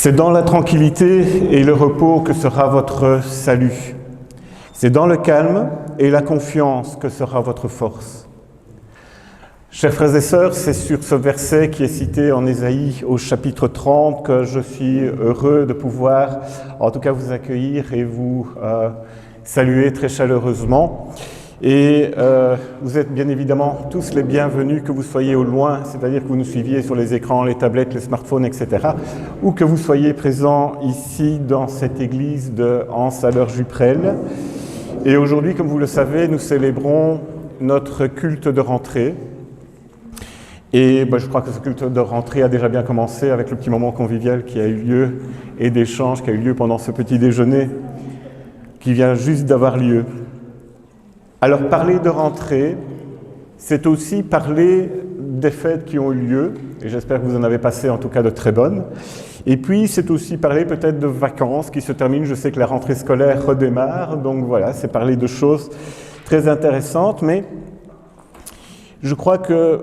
C'est dans la tranquillité et le repos que sera votre salut. C'est dans le calme et la confiance que sera votre force. Chers frères et sœurs, c'est sur ce verset qui est cité en Ésaïe au chapitre 30 que je suis heureux de pouvoir, en tout cas, vous accueillir et vous saluer très chaleureusement. Et vous êtes bien évidemment tous les bienvenus, que vous soyez au loin, c'est-à-dire que vous nous suiviez sur les écrans, les tablettes, les smartphones, etc., ou que vous soyez présents ici dans cette église de Anse-à-l'Heure-Juprel. Et aujourd'hui, comme vous le savez, nous célébrons notre culte de rentrée. Et je crois que ce culte de rentrée a déjà bien commencé avec le petit moment convivial qui a eu lieu et d'échange qui a eu lieu pendant ce petit déjeuner qui vient juste d'avoir lieu. Alors parler de rentrée, c'est aussi parler des fêtes qui ont eu lieu, et j'espère que vous en avez passé en tout cas de très bonnes. Et puis c'est aussi parler peut-être de vacances qui se terminent, je sais que la rentrée scolaire redémarre, donc voilà, c'est parler de choses très intéressantes, mais je crois que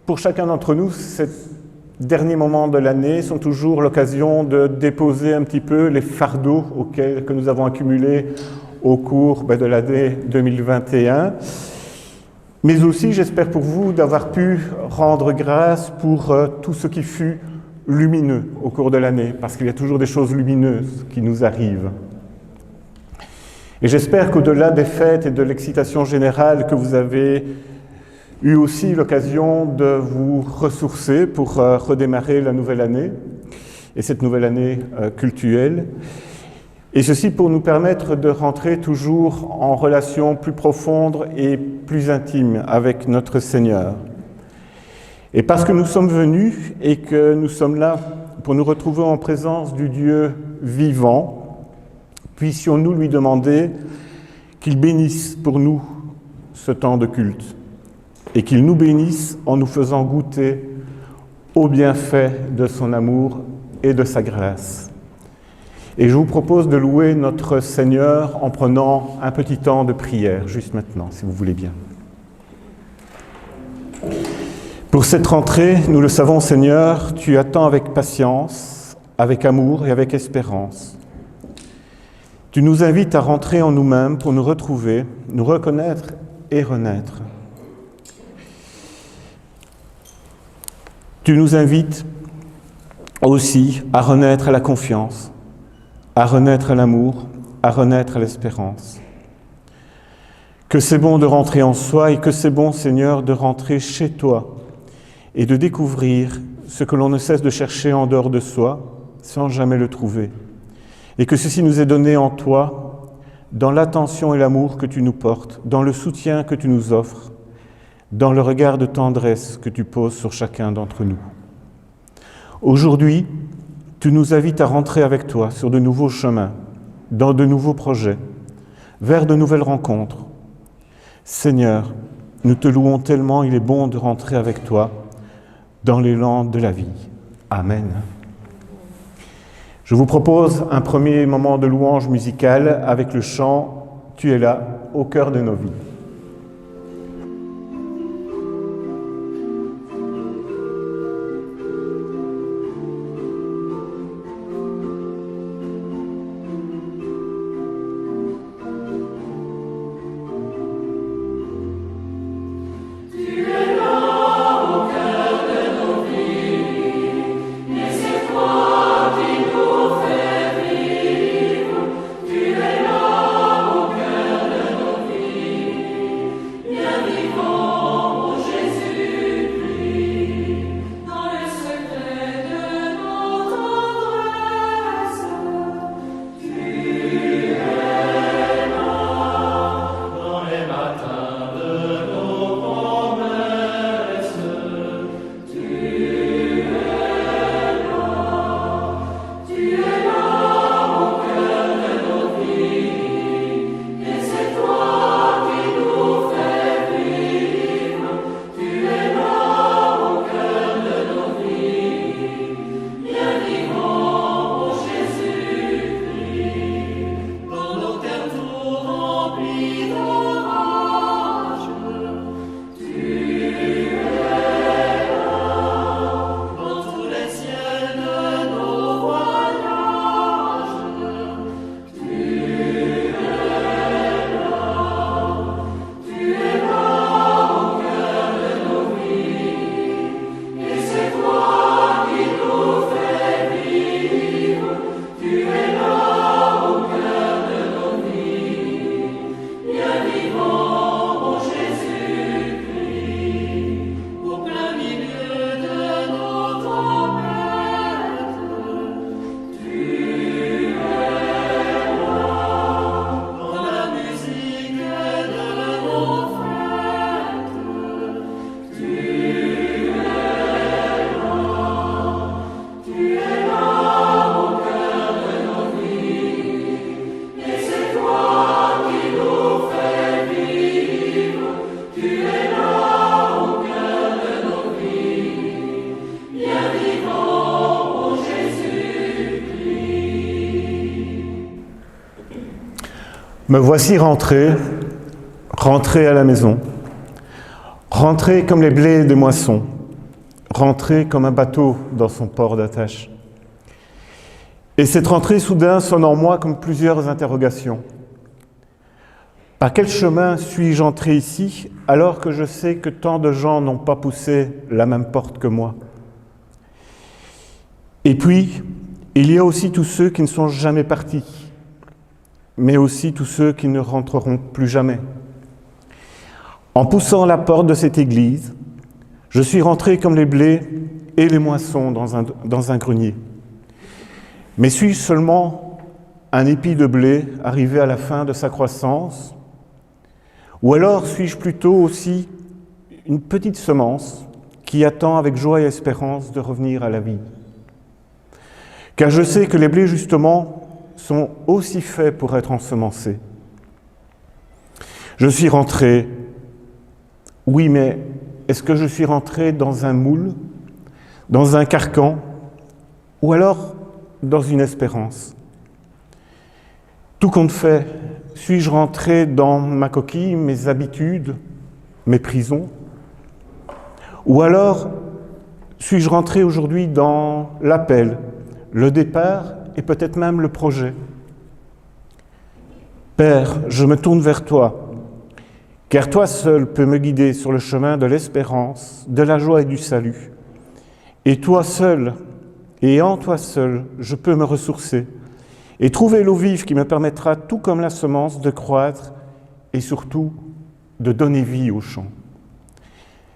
pour chacun d'entre nous, ces derniers moments de l'année sont toujours l'occasion de déposer un petit peu les fardeaux que nous avons accumulés au cours de l'année 2021, mais aussi, j'espère pour vous, d'avoir pu rendre grâce pour tout ce qui fut lumineux au cours de l'année, parce qu'il y a toujours des choses lumineuses qui nous arrivent. Et j'espère qu'au-delà des fêtes et de l'excitation générale, que vous avez eu aussi l'occasion de vous ressourcer pour redémarrer la nouvelle année, et cette nouvelle année cultuelle. Et ceci pour nous permettre de rentrer toujours en relation plus profonde et plus intime avec notre Seigneur. Et parce que nous sommes venus et que nous sommes là pour nous retrouver en présence du Dieu vivant, puissions-nous lui demander qu'il bénisse pour nous ce temps de culte et qu'il nous bénisse en nous faisant goûter aux bienfaits de son amour et de sa grâce. Et je vous propose de louer notre Seigneur en prenant un petit temps de prière, juste maintenant, si vous voulez bien. Pour cette rentrée, nous le savons, Seigneur, tu attends avec patience, avec amour et avec espérance. Tu nous invites à rentrer en nous-mêmes pour nous retrouver, nous reconnaître et renaître. Tu nous invites aussi à renaître à la confiance, à renaître à l'amour, à renaître à l'espérance. Que c'est bon de rentrer en soi et que c'est bon, Seigneur, de rentrer chez toi et de découvrir ce que l'on ne cesse de chercher en dehors de soi sans jamais le trouver. Et que ceci nous est donné en toi, dans l'attention et l'amour que tu nous portes, dans le soutien que tu nous offres, dans le regard de tendresse que tu poses sur chacun d'entre nous. Aujourd'hui, tu nous invites à rentrer avec toi sur de nouveaux chemins, dans de nouveaux projets, vers de nouvelles rencontres. Seigneur, nous te louons tellement, il est bon de rentrer avec toi dans l'élan de la vie. Amen. Je vous propose un premier moment de louange musicale avec le chant « Tu es là, au cœur de nos vies ». Tu es là au cœur de nos vies. Me voici rentré à la maison, rentré comme les blés des moissons, rentré comme un bateau dans son port d'attache. Et cette rentrée soudain sonne en moi comme plusieurs interrogations. Par quel chemin suis-je entré ici alors que je sais que tant de gens n'ont pas poussé la même porte que moi? Et puis, il y a aussi tous ceux qui ne sont jamais partis, mais aussi tous ceux qui ne rentreront plus jamais. En poussant la porte de cette église, je suis rentré comme les blés et les moissons dans un grenier. Mais suis-je seulement un épi de blé arrivé à la fin de sa croissance? Ou alors suis-je plutôt aussi une petite semence qui attend avec joie et espérance de revenir à la vie? Car je sais que les blés, justement, sont aussi faits pour être ensemencés. Je suis rentré, oui, mais est-ce que je suis rentré dans un moule, dans un carcan, ou alors dans une espérance? Tout compte fait, suis-je rentré dans ma coquille, mes habitudes, mes prisons? Ou alors suis-je rentré aujourd'hui dans l'appel, le départ et peut-être même le projet? Père, je me tourne vers toi, car toi seul peux me guider sur le chemin de l'espérance, de la joie et du salut. Et toi seul, et en toi seul, je peux me ressourcer et trouver l'eau vive qui me permettra, tout comme la semence, de croître et surtout de donner vie au champ.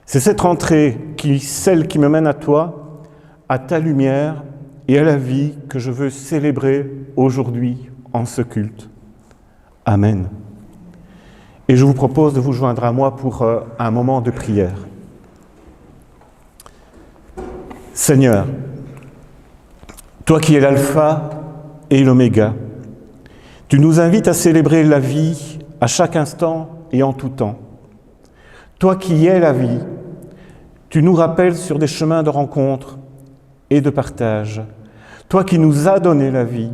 C'est cette rentrée, celle qui me mène à toi, à ta lumière et à la vie que je veux célébrer aujourd'hui en ce culte. Amen. Et je vous propose de vous joindre à moi pour un moment de prière. Seigneur, toi qui es l'alpha et l'oméga, tu nous invites à célébrer la vie à chaque instant et en tout temps. Toi qui es la vie, tu nous rappelles sur des chemins de rencontre et de partage. Toi qui nous as donné la vie,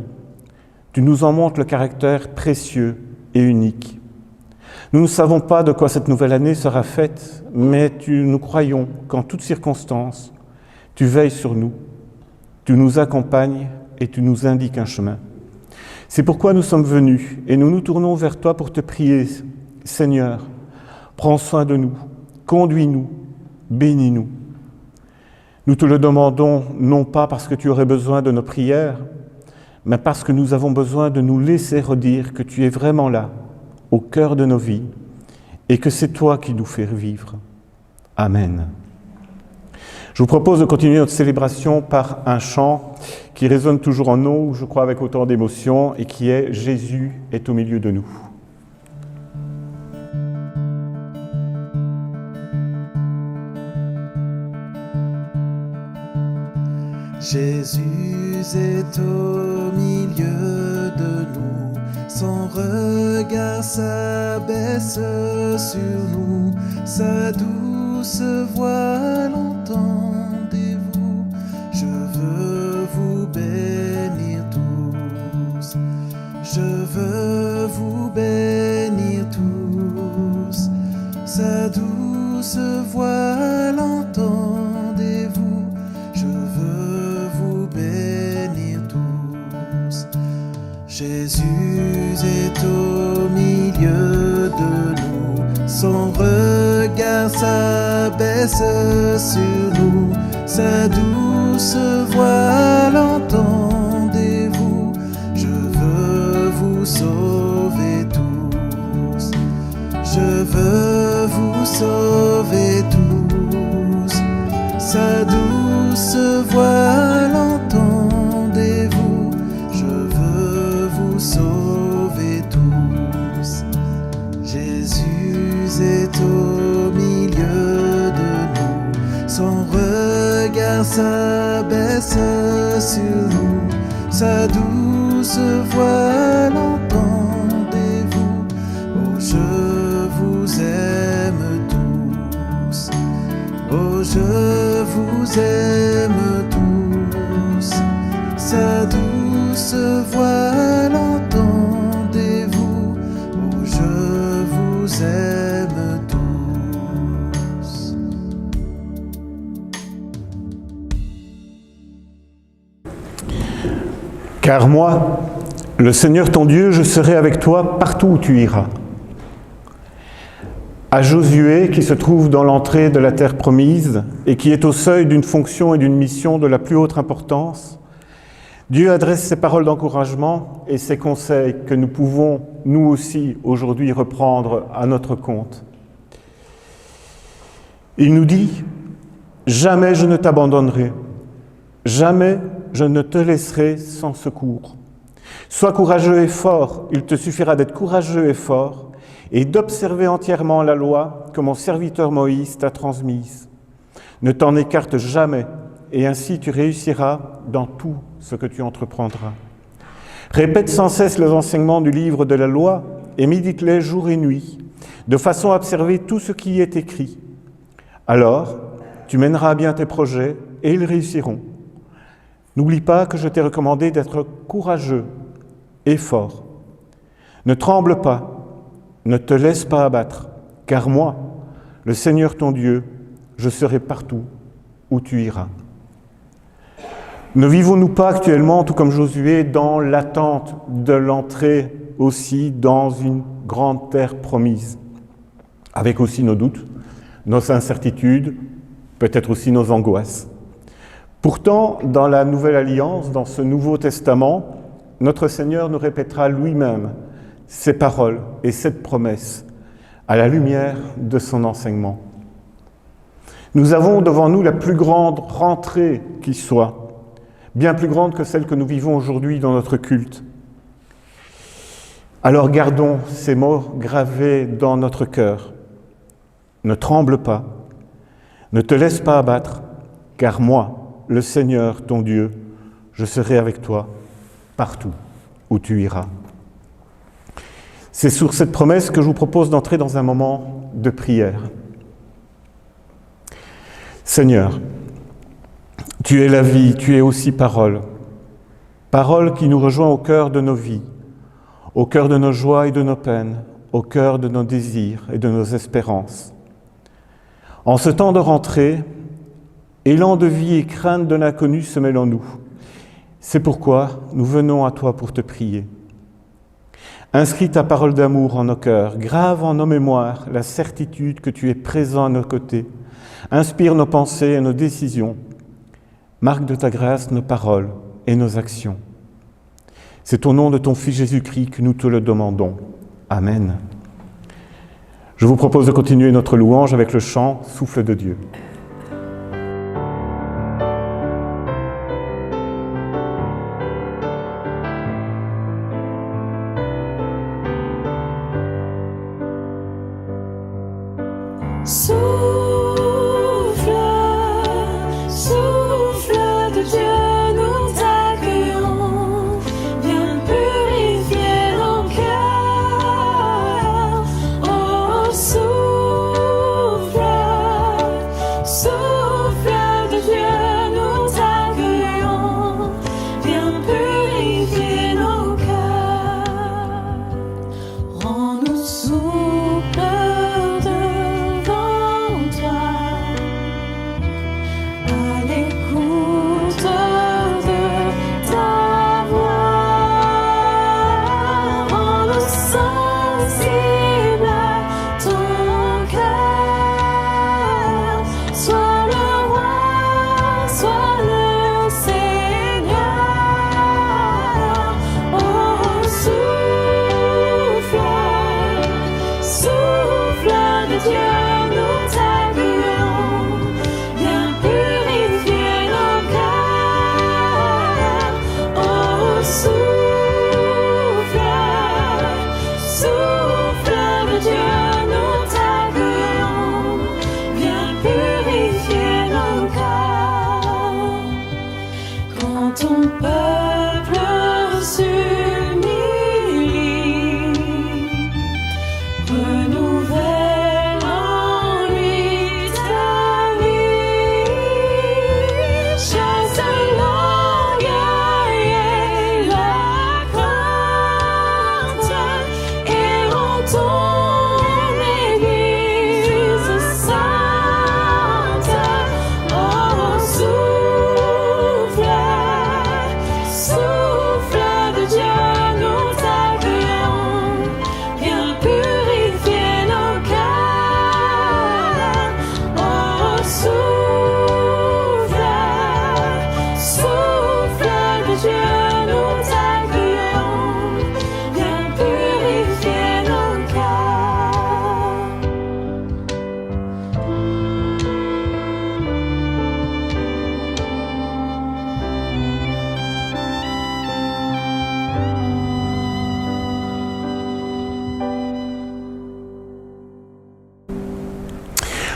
tu nous en montres le caractère précieux et unique. Nous ne savons pas de quoi cette nouvelle année sera faite, mais nous croyons qu'en toutes circonstances, tu veilles sur nous, tu nous accompagnes et tu nous indiques un chemin. C'est pourquoi nous sommes venus et nous nous tournons vers toi pour te prier. Seigneur, prends soin de nous, conduis-nous, bénis-nous. Nous te le demandons non pas parce que tu aurais besoin de nos prières, mais parce que nous avons besoin de nous laisser redire que tu es vraiment là, au cœur de nos vies, et que c'est toi qui nous fais vivre. Amen. Je vous propose de continuer notre célébration par un chant qui résonne toujours en nous, je crois avec autant d'émotion, et qui est « Jésus est au milieu de nous ». Jésus est au milieu de nous, son regard s'abaisse sur nous, sa douce voix l'entendez-vous, je veux vous bénir tous, je veux vous bénir tous, sa douce voix l'entendez-vous, je veux vous bénir tous. Jésus est au milieu de nous, son regard s'abaisse sur nous, sa douce voix l'entendez-vous, je veux vous sauver tous, je veux vous sauver tous, sa douce voix l'entendez-vous, je veux vous sauver tous. Jésus est au milieu de nous, son regard s'abaisse sur nous, sa douce voix l'entendez-vous, oh je vous aime tous. je vous aime tous. Sa douce voix l'entendez-vous? Oh, je vous aime tous. Car moi, le Seigneur ton Dieu, je serai avec toi partout où tu iras. À Josué, qui se trouve dans l'entrée de la terre promise et qui est au seuil d'une fonction et d'une mission de la plus haute importance, Dieu adresse ses paroles d'encouragement et ses conseils que nous pouvons, nous aussi, aujourd'hui reprendre à notre compte. Il nous dit « Jamais je ne t'abandonnerai, jamais je ne te laisserai sans secours. Sois courageux et fort, il te suffira d'être courageux et fort, et d'observer entièrement la loi que mon serviteur Moïse t'a transmise. Ne t'en écarte jamais, et ainsi tu réussiras dans tout ce que tu entreprendras. Répète sans cesse les enseignements du livre de la loi, et médite-les jour et nuit, de façon à observer tout ce qui y est écrit. Alors, tu mèneras à bien tes projets, et ils réussiront. N'oublie pas que je t'ai recommandé d'être courageux et fort. Ne tremble pas, ne te laisse pas abattre, car moi, le Seigneur ton Dieu, je serai partout où tu iras. Ne vivons-nous pas actuellement, tout comme Josué, dans l'attente de l'entrée aussi dans une grande terre promise, avec aussi nos doutes, nos incertitudes, peut-être aussi nos angoisses. Pourtant, dans la Nouvelle Alliance, dans ce Nouveau Testament, notre Seigneur nous répétera lui-même ces paroles et cette promesse à la lumière de son enseignement. Nous avons devant nous la plus grande rentrée qui soit, bien plus grande que celle que nous vivons aujourd'hui dans notre culte. Alors gardons ces mots gravés dans notre cœur. Ne tremble pas, ne te laisse pas abattre, car moi, le Seigneur, ton Dieu, je serai avec toi partout où tu iras. C'est sur cette promesse que je vous propose d'entrer dans un moment de prière. Seigneur, tu es la vie, tu es aussi parole. Parole qui nous rejoint au cœur de nos vies, au cœur de nos joies et de nos peines, au cœur de nos désirs et de nos espérances. En ce temps de rentrée, élan de vie et crainte de l'inconnu se mêlent en nous. C'est pourquoi nous venons à toi pour te prier. Inscris ta parole d'amour en nos cœurs, grave en nos mémoires la certitude que tu es présent à nos côtés. Inspire nos pensées et nos décisions. Marque de ta grâce nos paroles et nos actions. C'est au nom de ton Fils Jésus-Christ que nous te le demandons. Amen. Je vous propose de continuer notre louange avec le chant « Souffle de Dieu ». Souffle, souffle de Dieu, nous t'accueillons, viens purifier nos cœurs. Oh, souffle,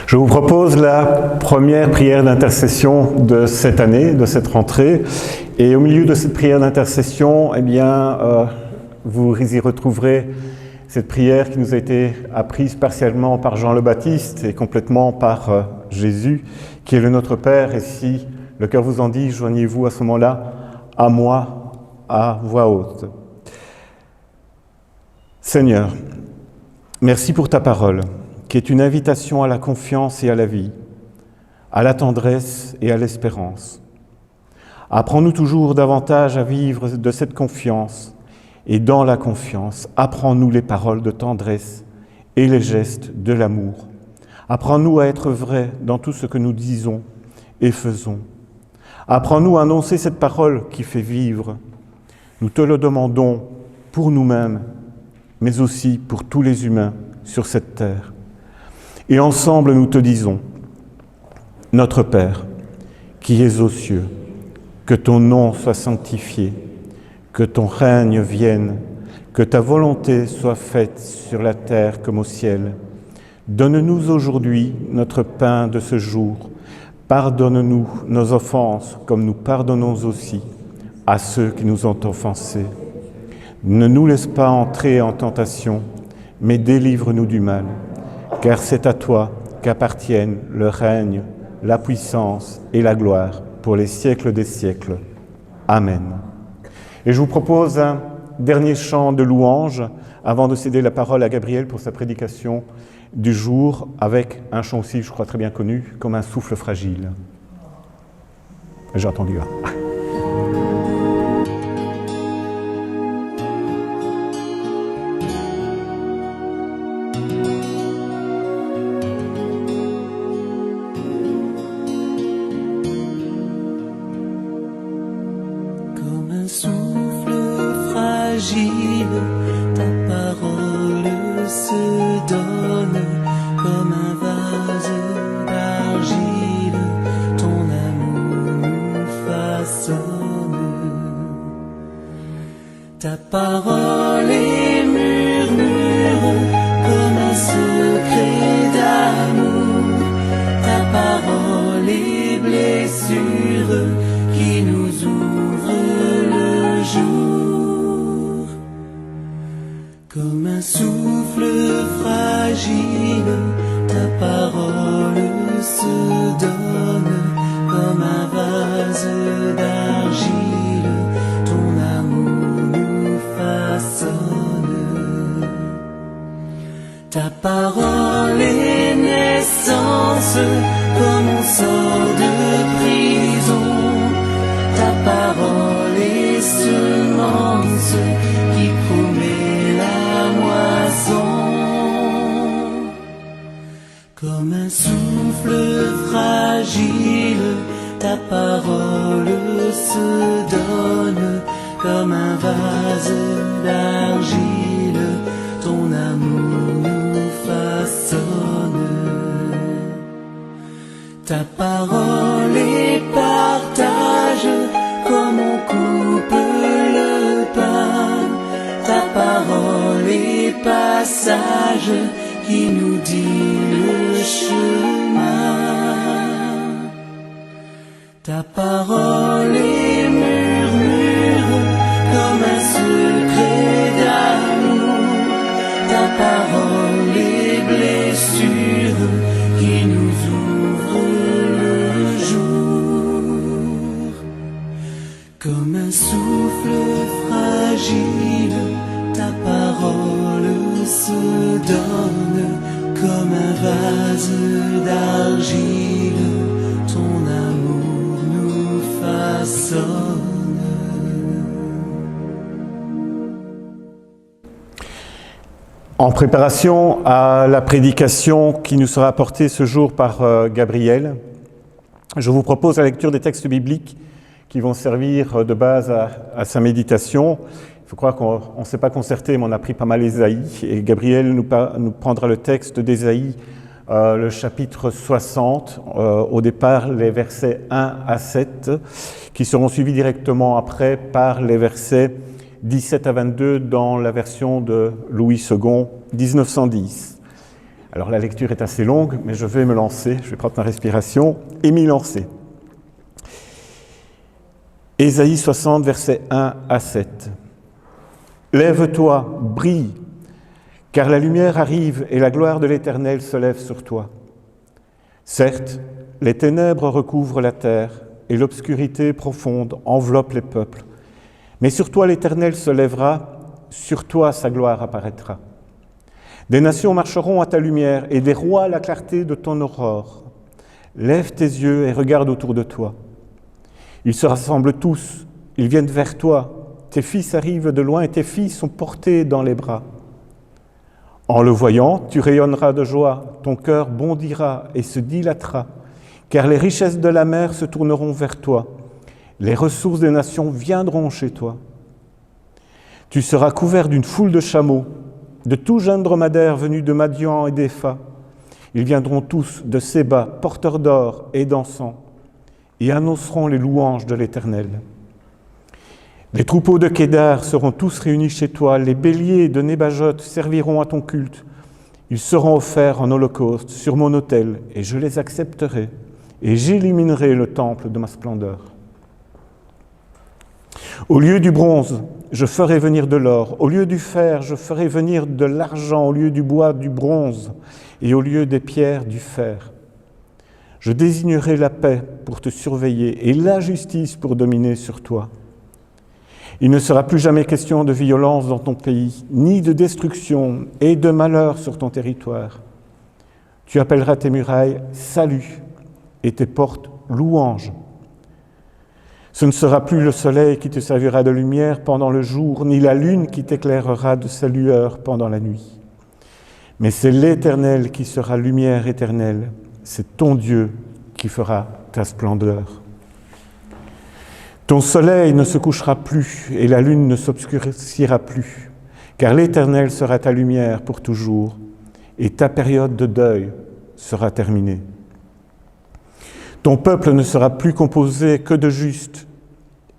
Je vous propose la première prière d'intercession de cette année, de cette rentrée. Et au milieu de cette prière d'intercession, vous y retrouverez cette prière qui nous a été apprise partiellement par Jean le Baptiste et complètement par Jésus, qui est le Notre Père. Et si le cœur vous en dit, joignez-vous à ce moment-là à moi, à voix haute. Seigneur, merci pour ta parole, qui est une invitation à la confiance et à la vie, à la tendresse et à l'espérance. Apprends-nous toujours davantage à vivre de cette confiance, et dans la confiance, apprends-nous les paroles de tendresse et les gestes de l'amour. Apprends-nous à être vrais dans tout ce que nous disons et faisons. Apprends-nous à annoncer cette parole qui fait vivre. Nous te le demandons pour nous-mêmes, mais aussi pour tous les humains sur cette terre. Et ensemble, nous te disons, Notre Père, qui es aux cieux, que ton nom soit sanctifié, que ton règne vienne, que ta volonté soit faite sur la terre comme au ciel. Donne-nous aujourd'hui notre pain de ce jour. Pardonne-nous nos offenses, comme nous pardonnons aussi à ceux qui nous ont offensés. Ne nous laisse pas entrer en tentation, mais délivre-nous du mal, car c'est à toi qu'appartiennent le règne, la puissance et la gloire pour les siècles des siècles. Amen. Et je vous propose un dernier chant de louange avant de céder la parole à Gabriel pour sa prédication du jour, avec un chant aussi, je crois, très bien connu, comme un souffle fragile. J'ai entendu. Comme un souffle fragile, ta parole se donne. Comme un vase d'argile, ton amour nous façonne. Ta parole est murmure, comme un secret d'amour. Ta parole est blessure, qui nous ouvre le jour. Comme un souffle fragile, ta parole se donne. Comme un vase d'argile, ton amour nous façonne. Ta parole est naissance, comme on sort de prison. Ta parole est semence qui promet la moisson. Comme un souffle fragile, ta parole se donne. Comme un vase d'argile, ton amour nous façonne. Ta parole est partage, comme on coupe le pain. Ta parole est passage, qui nous dit le chemin. Ta parole est murmure, comme un secret d'amour. Ta parole est blessure, qui nous ouvre le jour. Comme un souffle fragile, ta parole se donne. Comme un vase d'argile, ton amour nous façonne. En préparation à la prédication qui nous sera apportée ce jour par Gabriel, je vous propose la lecture des textes bibliques qui vont servir de base à sa méditation. Il faut croire qu'on ne s'est pas concerté, mais on a pris pas mal Ésaïe. Et Gabriel nous prendra le texte d'Ésaïe, le chapitre 60, au départ les versets 1 à 7, qui seront suivis directement après par les versets 17 à 22 dans la version de Louis II, 1910. Alors la lecture est assez longue, mais je vais me lancer, je vais prendre ma respiration et m'y lancer. Ésaïe 60, versets 1 à 7. Lève-toi, brille, car la lumière arrive et la gloire de l'Éternel se lève sur toi. Certes, les ténèbres recouvrent la terre et l'obscurité profonde enveloppe les peuples. Mais sur toi l'Éternel se lèvera, sur toi sa gloire apparaîtra. Des nations marcheront à ta lumière et des rois à la clarté de ton aurore. Lève tes yeux et regarde autour de toi. Ils se rassemblent tous, ils viennent vers toi. Tes fils arrivent de loin et tes filles sont portées dans les bras. En le voyant, tu rayonneras de joie, ton cœur bondira et se dilatera, car les richesses de la mer se tourneront vers toi. Les ressources des nations viendront chez toi. Tu seras couvert d'une foule de chameaux, de tout jeunes dromadaires venus de Madian et d'Épha. Ils viendront tous de Séba, porteurs d'or et d'encens, et annonceront les louanges de l'Éternel. Les troupeaux de Kédar seront tous réunis chez toi, les béliers de Nébajot serviront à ton culte. Ils seront offerts en holocauste sur mon autel, et je les accepterai, et j'illumainerai le temple de ma splendeur. Au lieu du bronze, je ferai venir de l'or. Au lieu du fer, je ferai venir de l'argent. Au lieu du bois, du bronze. Et au lieu des pierres, du fer. Je désignerai la paix pour te surveiller et la justice pour dominer sur toi. Il ne sera plus jamais question de violence dans ton pays, ni de destruction et de malheur sur ton territoire. Tu appelleras tes murailles « salut » et tes portes « louange ». Ce ne sera plus le soleil qui te servira de lumière pendant le jour, ni la lune qui t'éclairera de sa lueur pendant la nuit. Mais c'est l'Éternel qui sera lumière éternelle, c'est ton Dieu qui fera ta splendeur. Ton soleil ne se couchera plus et la lune ne s'obscurcira plus, car l'Éternel sera ta lumière pour toujours et ta période de deuil sera terminée. Ton peuple ne sera plus composé que de justes.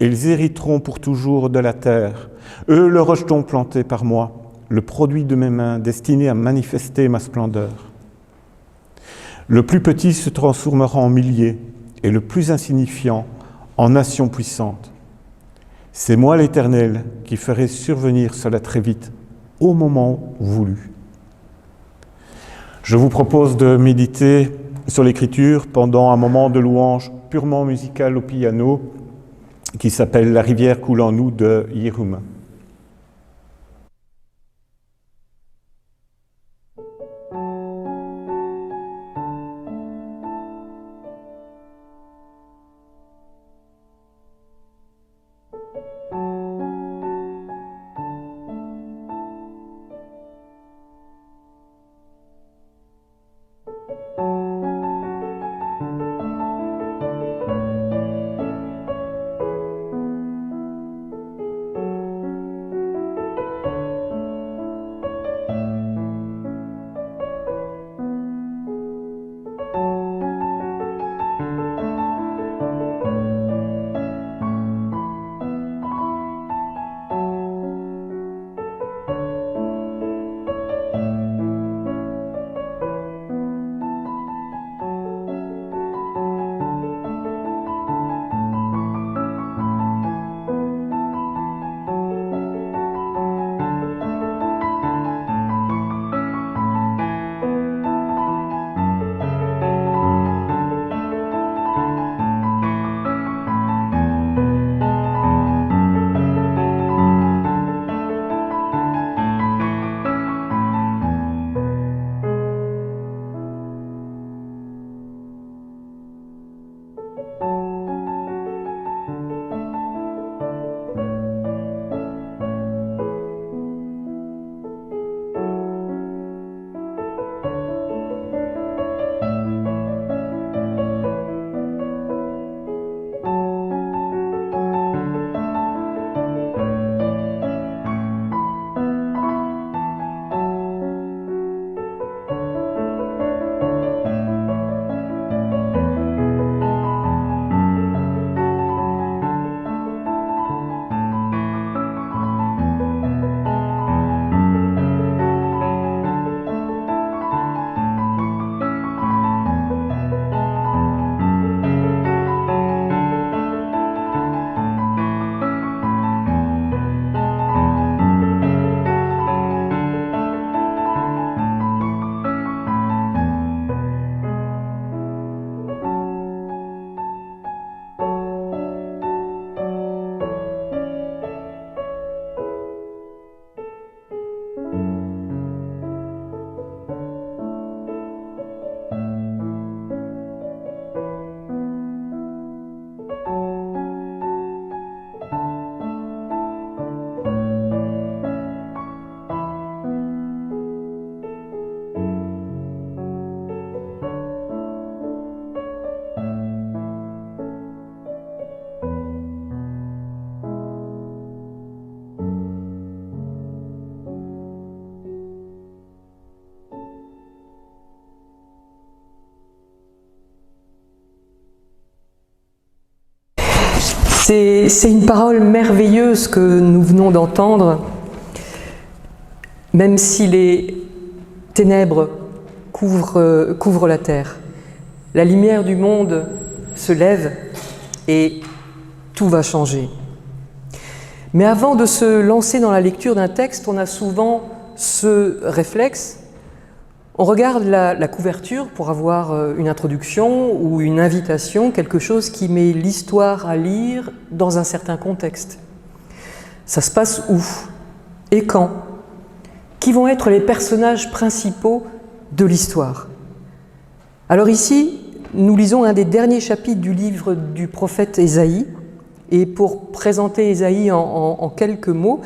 Ils hériteront pour toujours de la terre. Eux, le rejeton planté par moi, le produit de mes mains, destiné à manifester ma splendeur. Le plus petit se transformera en millier, et le plus insignifiant en nation puissante. C'est moi l'Éternel qui ferai survenir cela très vite, au moment voulu. Je vous propose de méditer sur l'Écriture pendant un moment de louange purement musical au piano qui s'appelle « La rivière coule en nous » de Yehum. C'est une parole merveilleuse que nous venons d'entendre, même si les ténèbres couvrent la terre. La lumière du monde se lève et tout va changer. Mais avant de se lancer dans la lecture d'un texte, on a souvent ce réflexe. On regarde la couverture pour avoir une introduction ou une invitation, quelque chose qui met l'histoire à lire dans un certain contexte. Ça se passe où? Et quand? Qui vont être les personnages principaux de l'histoire? Alors ici, nous lisons un des derniers chapitres du livre du prophète Ésaïe. Et pour présenter Ésaïe en quelques mots,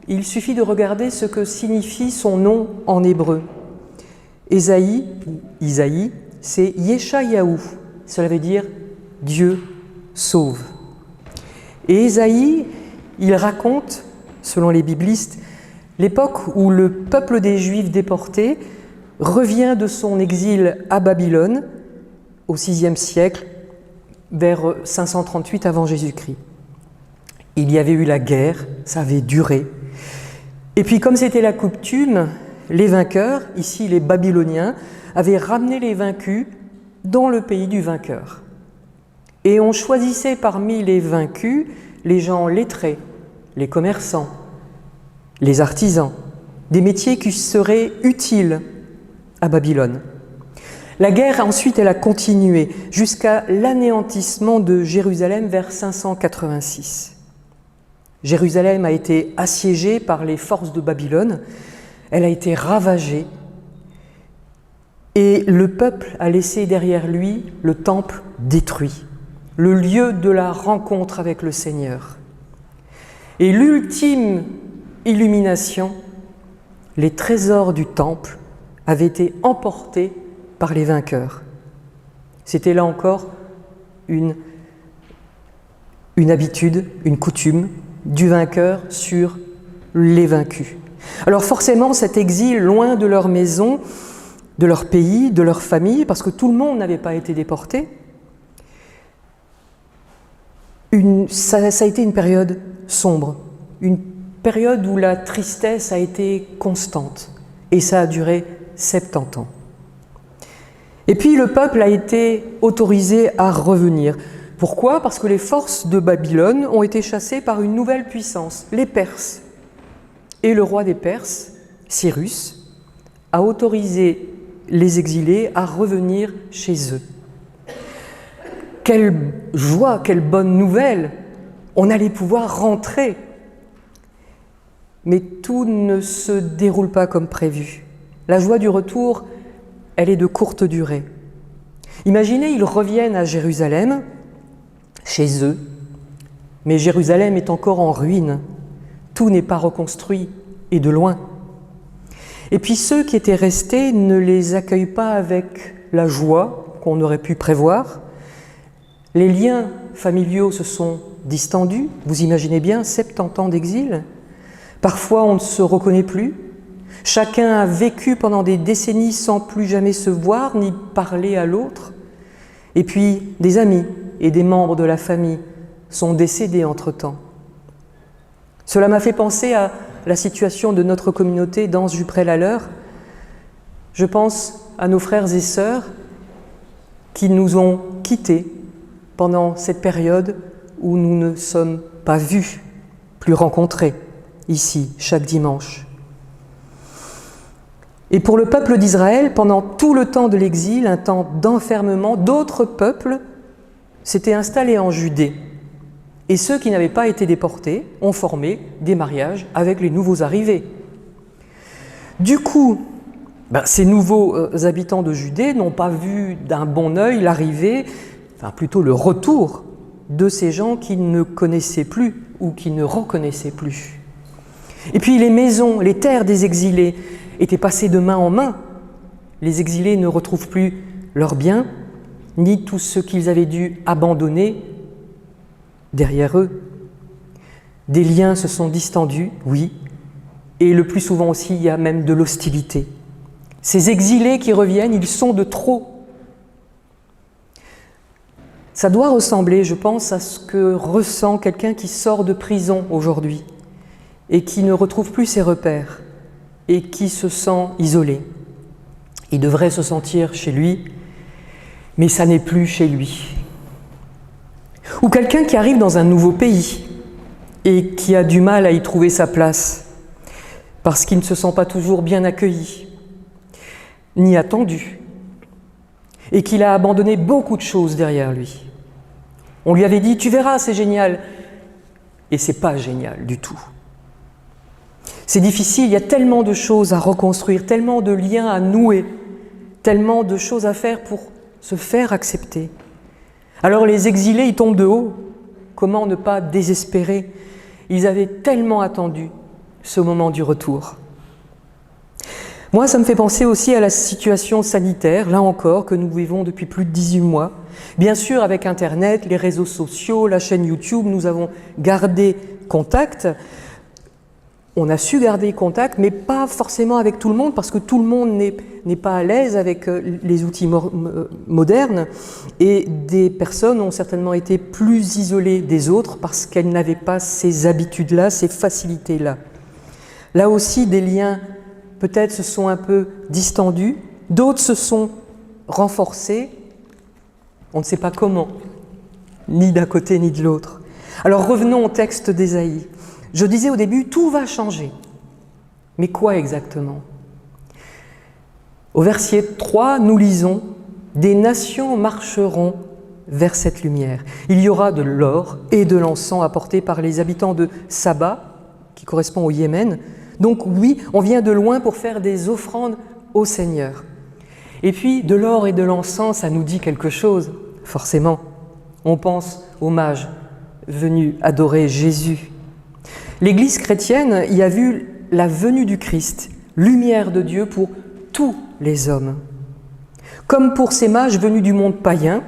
il suffit de regarder ce que signifie son nom en hébreu. Ésaïe, Isaïe, c'est Yeshayahu, cela veut dire Dieu sauve. Et Ésaïe, il raconte, selon les biblistes, l'époque où le peuple des Juifs déportés revient de son exil à Babylone au VIe siècle, vers 538 avant Jésus-Christ. Il y avait eu la guerre, ça avait duré. Et puis comme c'était la coutume, les vainqueurs, ici les Babyloniens, avaient ramené les vaincus dans le pays du vainqueur. Et on choisissait parmi les vaincus les gens lettrés, les commerçants, les artisans, des métiers qui seraient utiles à Babylone. La guerre, ensuite, elle a continué jusqu'à l'anéantissement de Jérusalem vers 586. Jérusalem a été assiégée par les forces de Babylone, elle a été ravagée et le peuple a laissé derrière lui le temple détruit, le lieu de la rencontre avec le Seigneur. Et l'ultime illumination, les trésors du temple avaient été emportés par les vainqueurs. C'était là encore une habitude, une coutume du vainqueur sur les vaincus. Alors forcément, cet exil loin de leur maison, de leur pays, de leur famille, parce que tout le monde n'avait pas été déporté, ça a été une période sombre, une période où la tristesse a été constante, et ça a duré 70 ans. Et puis le peuple a été autorisé à revenir. Pourquoi? Parce que les forces de Babylone ont été chassées par une nouvelle puissance, les Perses. Et le roi des Perses, Cyrus, a autorisé les exilés à revenir chez eux. Quelle joie, quelle bonne nouvelle! On allait pouvoir rentrer. Mais tout ne se déroule pas comme prévu. La joie du retour, elle est de courte durée. Imaginez, ils reviennent à Jérusalem, chez eux, mais Jérusalem est encore en ruine. Tout n'est pas reconstruit, et de loin. Et puis ceux qui étaient restés ne les accueillent pas avec la joie qu'on aurait pu prévoir. Les liens familiaux se sont distendus. Vous imaginez bien, 70 ans d'exil. Parfois, on ne se reconnaît plus. Chacun a vécu pendant des décennies sans plus jamais se voir ni parler à l'autre. Et puis, des amis et des membres de la famille sont décédés entre-temps. Cela m'a fait penser à la situation de notre communauté d'Anse-Juprel-à-l'Eure. Je pense à nos frères et sœurs qui nous ont quittés pendant cette période où nous ne sommes pas vus, plus rencontrés, ici, chaque dimanche. Et pour le peuple d'Israël, pendant tout le temps de l'exil, un temps d'enfermement, d'autres peuples s'étaient installés en Judée. Et ceux qui n'avaient pas été déportés ont formé des mariages avec les nouveaux arrivés. Du coup, ces nouveaux habitants de Judée n'ont pas vu d'un bon œil l'arrivée, enfin plutôt le retour de ces gens qu'ils ne connaissaient plus ou qu'ils ne reconnaissaient plus. Et puis les maisons, les terres des exilés étaient passées de main en main. Les exilés ne retrouvent plus leurs biens, ni tout ce qu'ils avaient dû abandonner derrière eux. Des liens se sont distendus, oui, et le plus souvent aussi, il y a même de l'hostilité. Ces exilés qui reviennent, ils sont de trop. Ça doit ressembler, je pense, à ce que ressent quelqu'un qui sort de prison aujourd'hui et qui ne retrouve plus ses repères et qui se sent isolé. Il devrait se sentir chez lui, mais ça n'est plus chez lui. Ou quelqu'un qui arrive dans un nouveau pays et qui a du mal à y trouver sa place parce qu'il ne se sent pas toujours bien accueilli, ni attendu, et qu'il a abandonné beaucoup de choses derrière lui. On lui avait dit « tu verras, c'est génial », et c'est pas génial du tout. C'est difficile, il y a tellement de choses à reconstruire, tellement de liens à nouer, tellement de choses à faire pour se faire accepter. Alors les exilés, ils tombent de haut. Comment ne pas désespérer? Ils avaient tellement attendu ce moment du retour. Moi, ça me fait penser aussi à la situation sanitaire, là encore, que nous vivons depuis plus de 18 mois. Bien sûr, avec Internet, les réseaux sociaux, la chaîne YouTube, nous avons gardé contact. On a su garder contact, mais pas forcément avec tout le monde, parce que tout le monde n'est pas à l'aise avec les outils modernes, et des personnes ont certainement été plus isolées des autres parce qu'elles n'avaient pas ces habitudes-là, ces facilités-là. Là aussi, des liens peut-être se sont un peu distendus, d'autres se sont renforcés, on ne sait pas comment, ni d'un côté ni de l'autre. Alors revenons au texte d'Ésaïe. Je disais au début, tout va changer. Mais quoi exactement? Au verset 3, nous lisons « Des nations marcheront vers cette lumière. Il y aura de l'or et de l'encens apportés par les habitants de Saba, qui correspond au Yémen. Donc oui, on vient de loin pour faire des offrandes au Seigneur. » Et puis, de l'or et de l'encens, ça nous dit quelque chose, forcément. On pense aux mages venus adorer Jésus. L'Église chrétienne y a vu la venue du Christ, lumière de Dieu pour tous les hommes. Comme pour ces mages venus du monde païen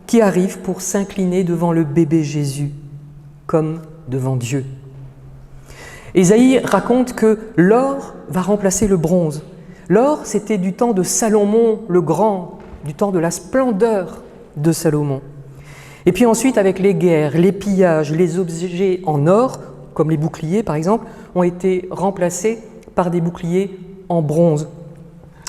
qui arrivent pour s'incliner devant le bébé Jésus, comme devant Dieu. Ésaïe raconte que l'or va remplacer le bronze. L'or, c'était du temps de Salomon le Grand, du temps de la splendeur de Salomon. Et puis ensuite, avec les guerres, les pillages, les objets en or, comme les boucliers par exemple, ont été remplacés par des boucliers en bronze.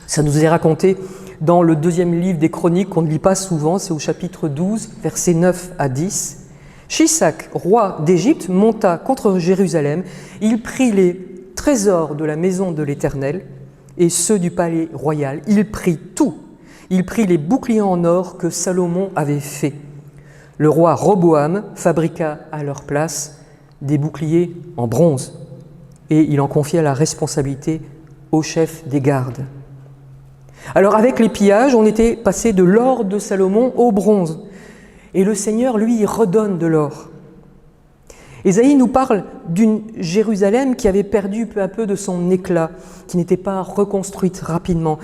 Ça nous est raconté dans le 2e livre des Chroniques, qu'on ne lit pas souvent, c'est au chapitre 12, versets 9 à 10. Shishak, roi d'Égypte, monta contre Jérusalem. Il prit les trésors de la maison de l'Éternel et ceux du palais royal. Il prit tout. Il prit les boucliers en or que Salomon avait faits. Le roi Roboam fabriqua à leur place des boucliers en bronze et il en confia la responsabilité au chef des gardes. Alors avec les pillages, on était passé de l'or de Salomon au bronze. Et le Seigneur, lui, il redonne de l'or. Ésaïe nous parle d'une Jérusalem qui avait perdu peu à peu de son éclat, qui n'était pas reconstruite rapidement,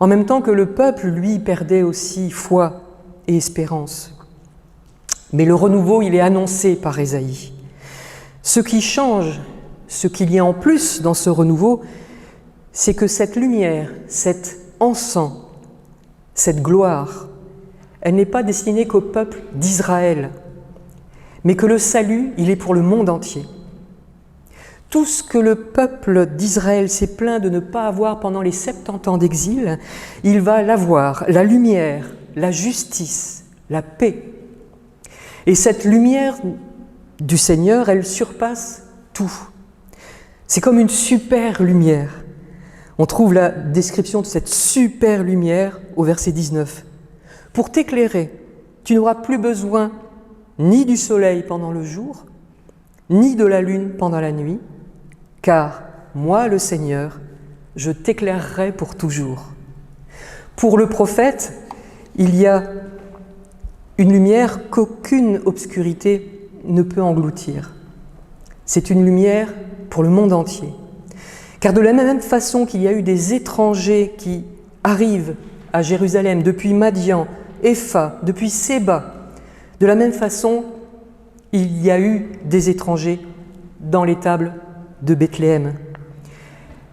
en même temps que le peuple, lui, perdait aussi foi et espérance. Mais le renouveau, il est annoncé par Ésaïe. Ce qui change, ce qu'il y a en plus dans ce renouveau, c'est que cette lumière, cet encens, cette gloire, elle n'est pas destinée qu'au peuple d'Israël, mais que le salut, il est pour le monde entier. Tout ce que le peuple d'Israël s'est plaint de ne pas avoir pendant les 70 ans d'exil, il va l'avoir, la lumière, la justice, la paix. Et cette lumière du Seigneur, elle surpasse tout. C'est comme une super lumière. On trouve la description de cette super lumière au verset 19. Pour t'éclairer, tu n'auras plus besoin ni du soleil pendant le jour, ni de la lune pendant la nuit, car moi, le Seigneur, je t'éclairerai pour toujours. Pour le prophète, il y a une lumière qu'aucune obscurité ne peut engloutir. C'est une lumière pour le monde entier. Car de la même façon qu'il y a eu des étrangers qui arrivent à Jérusalem depuis Madian, Épha, depuis Séba, de la même façon, il y a eu des étrangers dans l'étable de Bethléem.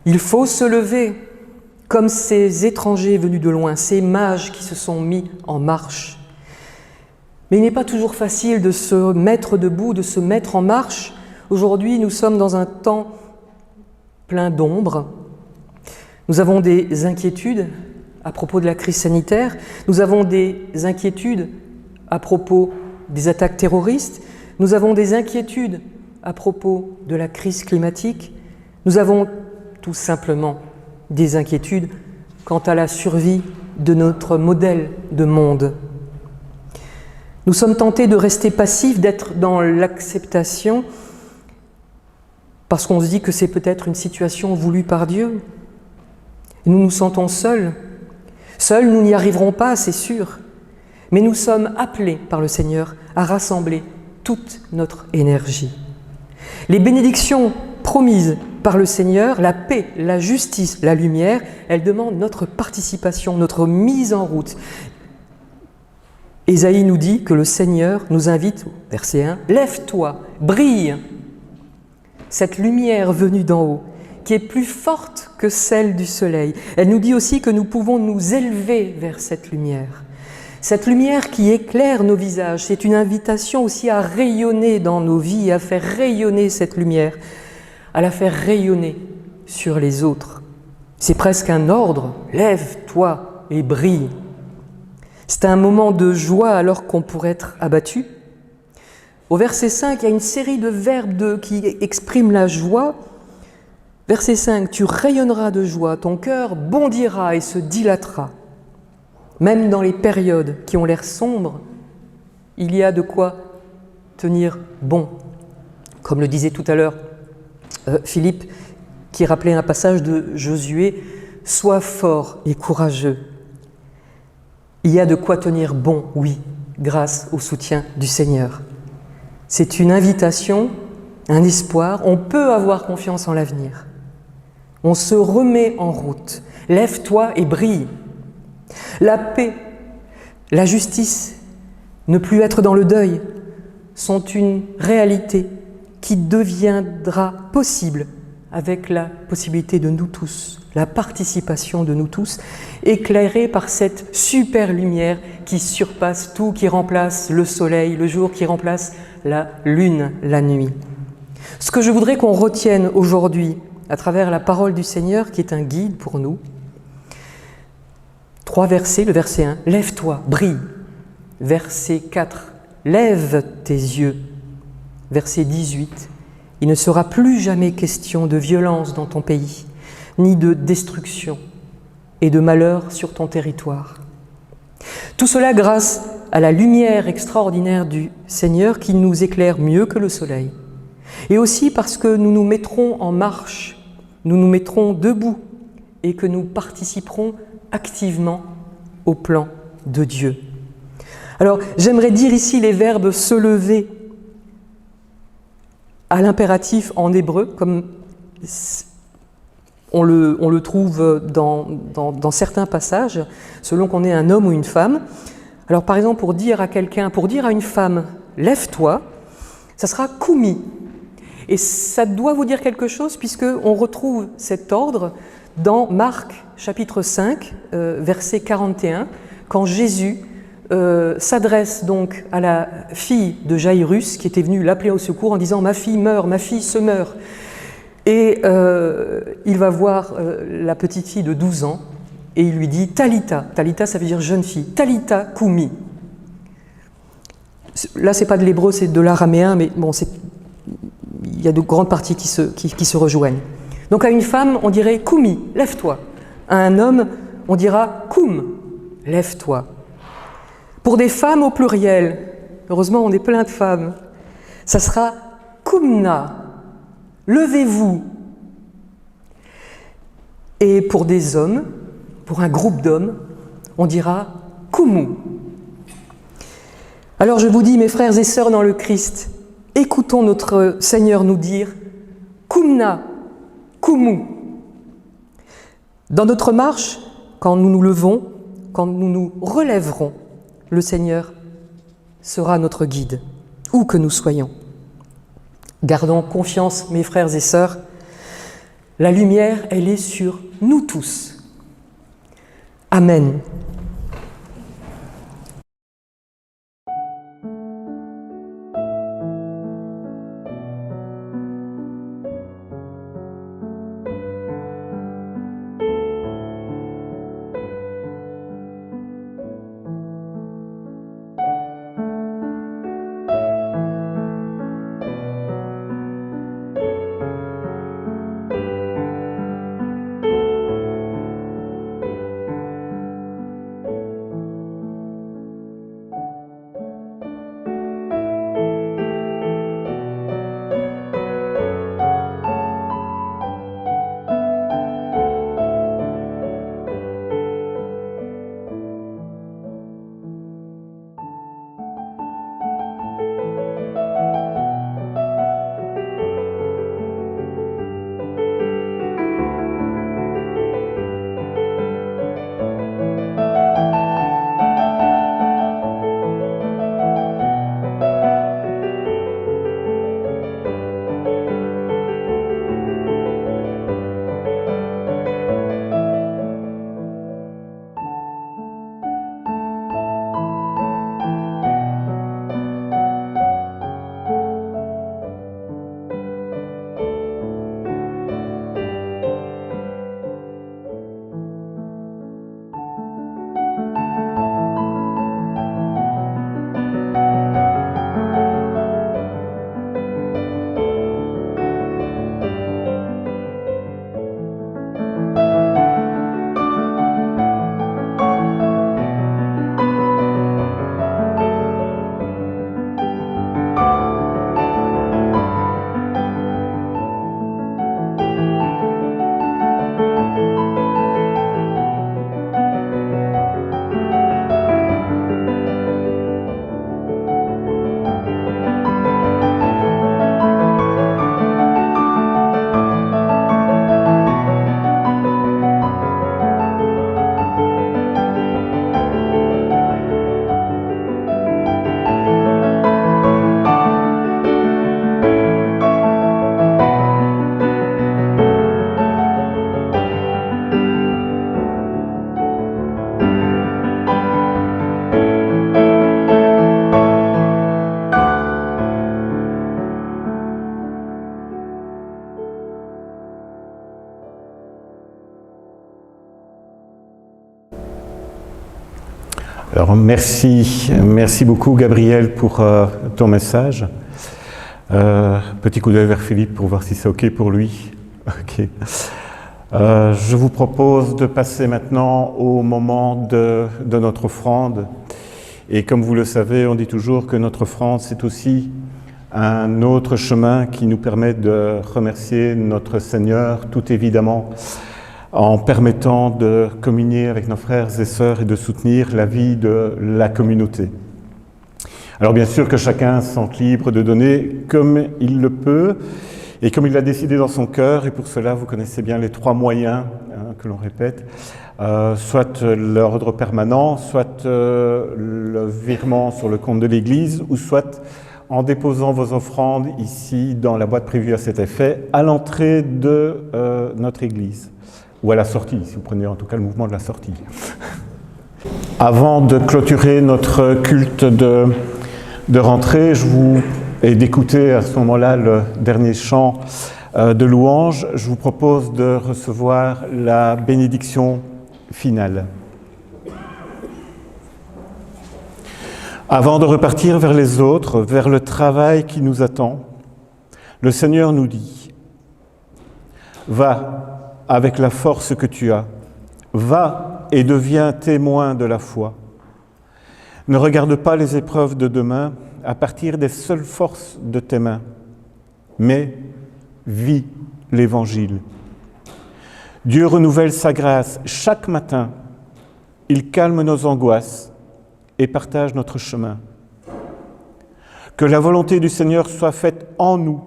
Il faut se lever comme ces étrangers venus de loin, ces mages qui se sont mis en marche. Mais il n'est pas toujours facile de se mettre debout, de se mettre en marche. Aujourd'hui, nous sommes dans un temps plein d'ombre. Nous avons des inquiétudes à propos de la crise sanitaire. Nous avons des inquiétudes à propos des attaques terroristes. Nous avons des inquiétudes à propos de la crise climatique. Nous avons tout simplement des inquiétudes quant à la survie de notre modèle de monde. Nous sommes tentés de rester passifs, d'être dans l'acceptation, parce qu'on se dit que c'est peut-être une situation voulue par Dieu. Et nous nous sentons seuls. Seuls, nous n'y arriverons pas, c'est sûr. Mais nous sommes appelés par le Seigneur à rassembler toute notre énergie. Les bénédictions promises par le Seigneur, la paix, la justice, la lumière, elles demandent notre participation, notre mise en route. Ésaïe nous dit que le Seigneur nous invite, verset 1, « Lève-toi, brille !» Cette lumière venue d'en haut, qui est plus forte que celle du soleil. Elle nous dit aussi que nous pouvons nous élever vers cette lumière. Cette lumière qui éclaire nos visages, c'est une invitation aussi à rayonner dans nos vies, à faire rayonner cette lumière, à la faire rayonner sur les autres. C'est presque un ordre, lève-toi et brille. C'est un moment de joie alors qu'on pourrait être abattu. Au verset 5, il y a une série de verbes qui expriment la joie. Verset 5, tu rayonneras de joie, ton cœur bondira et se dilatera. Même dans les périodes qui ont l'air sombres, il y a de quoi tenir bon. Comme le disait tout à l'heure Philippe, qui rappelait un passage de Josué, « Sois fort et courageux ». Il y a de quoi tenir bon, oui, grâce au soutien du Seigneur. C'est une invitation, un espoir, on peut avoir confiance en l'avenir. On se remet en route, lève-toi et brille. La paix, la justice, ne plus être dans le deuil, sont une réalité qui deviendra possible avec la possibilité de nous tous, la participation de nous tous, éclairée par cette super lumière qui surpasse tout, qui remplace le soleil, le jour, qui remplace la lune, la nuit. Ce que je voudrais qu'on retienne aujourd'hui, à travers la parole du Seigneur, qui est un guide pour nous, 3 versets, le verset 1, « Lève-toi, brille ». Verset 4, « Lève tes yeux ». Verset 18, « Il ne sera plus jamais question de violence dans ton pays, ni de destruction et de malheur sur ton territoire. » Tout cela grâce à la lumière extraordinaire du Seigneur qui nous éclaire mieux que le soleil. Et aussi parce que nous nous mettrons en marche, nous nous mettrons debout et que nous participerons activement au plan de Dieu. Alors, j'aimerais dire ici les verbes « se lever » à l'impératif en hébreu, comme on le trouve dans certains passages, selon qu'on est un homme ou une femme. Alors, par exemple, pour dire à quelqu'un, pour dire à une femme « lève-toi », ça sera « koumi ». Et ça doit vous dire quelque chose, puisqu'on retrouve cet ordre dans Marc, chapitre 5, verset 41, quand Jésus s'adresse donc à la fille de Jaïrus, qui était venue l'appeler au secours en disant « Ma fille meurt, ma fille se meurt ». Et il va voir la petite fille de 12 ans, et il lui dit « Talita ». Talita, ça veut dire jeune fille. « Talita koumi ». Là, c'est pas de l'hébreu, c'est de l'araméen, mais bon, il y a de grandes parties qui se rejoignent. Donc à une femme, on dirait « koumi », lève-toi. À un homme, on dira « koum », lève-toi. Pour des femmes au pluriel, heureusement on est plein de femmes, ça sera « koumna », levez-vous. Et pour des hommes, pour un groupe d'hommes, on dira « koumou ». Alors je vous dis, mes frères et sœurs dans le Christ, écoutons notre Seigneur nous dire « koumna », koumou. Dans notre marche, quand nous nous levons, quand nous nous relèverons, le Seigneur sera notre guide, où que nous soyons. Gardons confiance, mes frères et sœurs, la lumière, elle est sur nous tous. Amen. Merci beaucoup Gabriel pour ton message. Petit coup d'œil vers Philippe pour voir si c'est OK pour lui. OK. Je vous propose de passer maintenant au moment de notre offrande. Et comme vous le savez, on dit toujours que notre offrande, c'est aussi un autre chemin qui nous permet de remercier notre Seigneur, tout évidemment, en permettant de communier avec nos frères et sœurs et de soutenir la vie de la communauté. Alors bien sûr que chacun se sent libre de donner comme il le peut et comme il l'a décidé dans son cœur, et pour cela vous connaissez bien les 3 moyens que l'on répète, soit l'ordre permanent, soit le virement sur le compte de l'Église, ou soit en déposant vos offrandes ici dans la boîte prévue à cet effet, à l'entrée de notre Église, ou à la sortie, si vous prenez en tout cas le mouvement de la sortie. Avant de clôturer notre culte de rentrée, et d'écouter à ce moment-là le dernier chant de louange, je vous propose de recevoir la bénédiction finale. Avant de repartir vers les autres, vers le travail qui nous attend, le Seigneur nous dit « Va avec la force que tu as, va et deviens témoin de la foi. Ne regarde pas les épreuves de demain à partir des seules forces de tes mains, mais vis l'Évangile. Dieu renouvelle sa grâce chaque matin. Il calme nos angoisses et partage notre chemin. Que la volonté du Seigneur soit faite en nous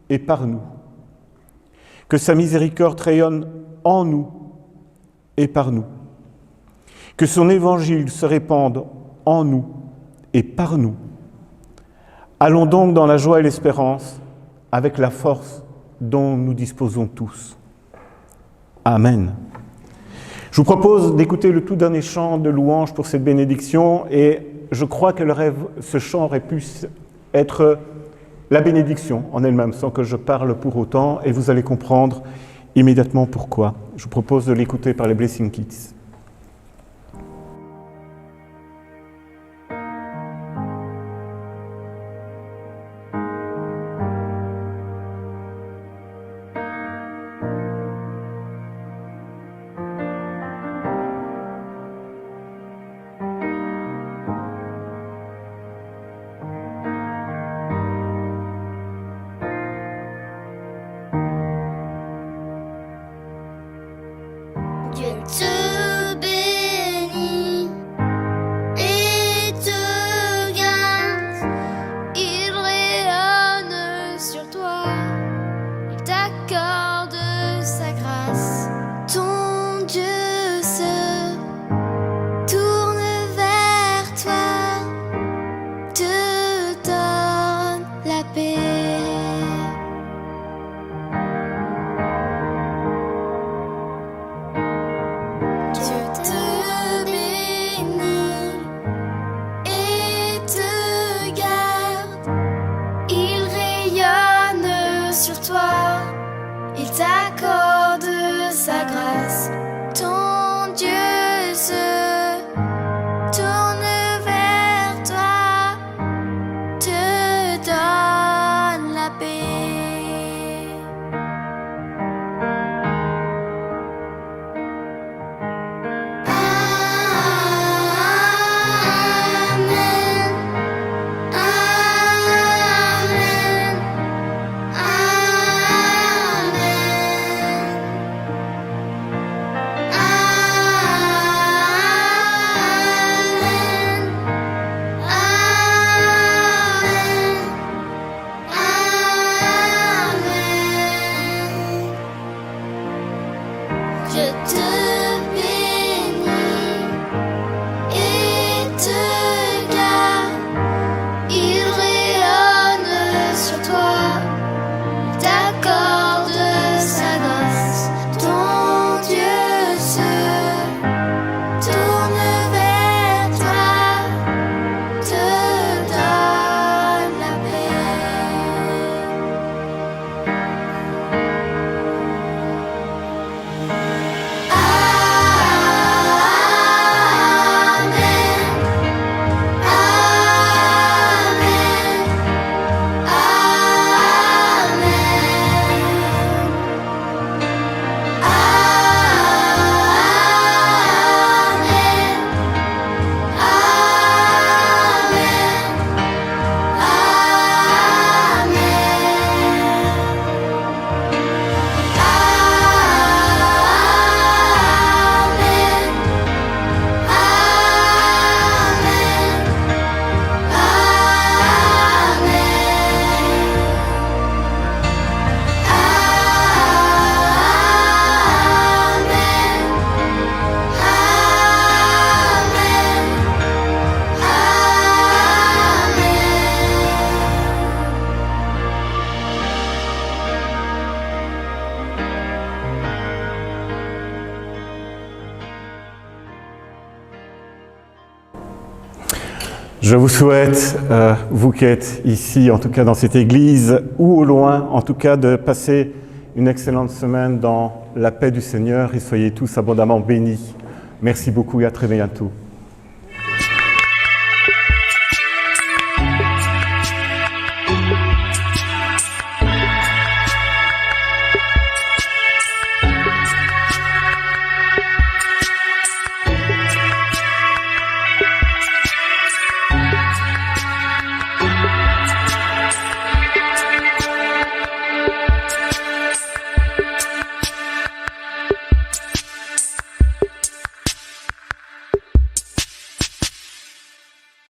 et par nous. Que sa miséricorde rayonne en nous et par nous. Que son Évangile se répande en nous et par nous. Allons donc dans la joie et l'espérance avec la force dont nous disposons tous. Amen. Je vous propose d'écouter le tout dernier chant de louange pour cette bénédiction, et je crois que ce chant aurait pu être la bénédiction en elle-même, sans que je parle pour autant, et vous allez comprendre immédiatement pourquoi. Je vous propose de l'écouter par les Blessing Kids. Dieu te Je vous souhaite, vous qui êtes ici, en tout cas dans cette église, ou au loin, en tout cas de passer une excellente semaine dans la paix du Seigneur et soyez tous abondamment bénis. Merci beaucoup et à très bientôt.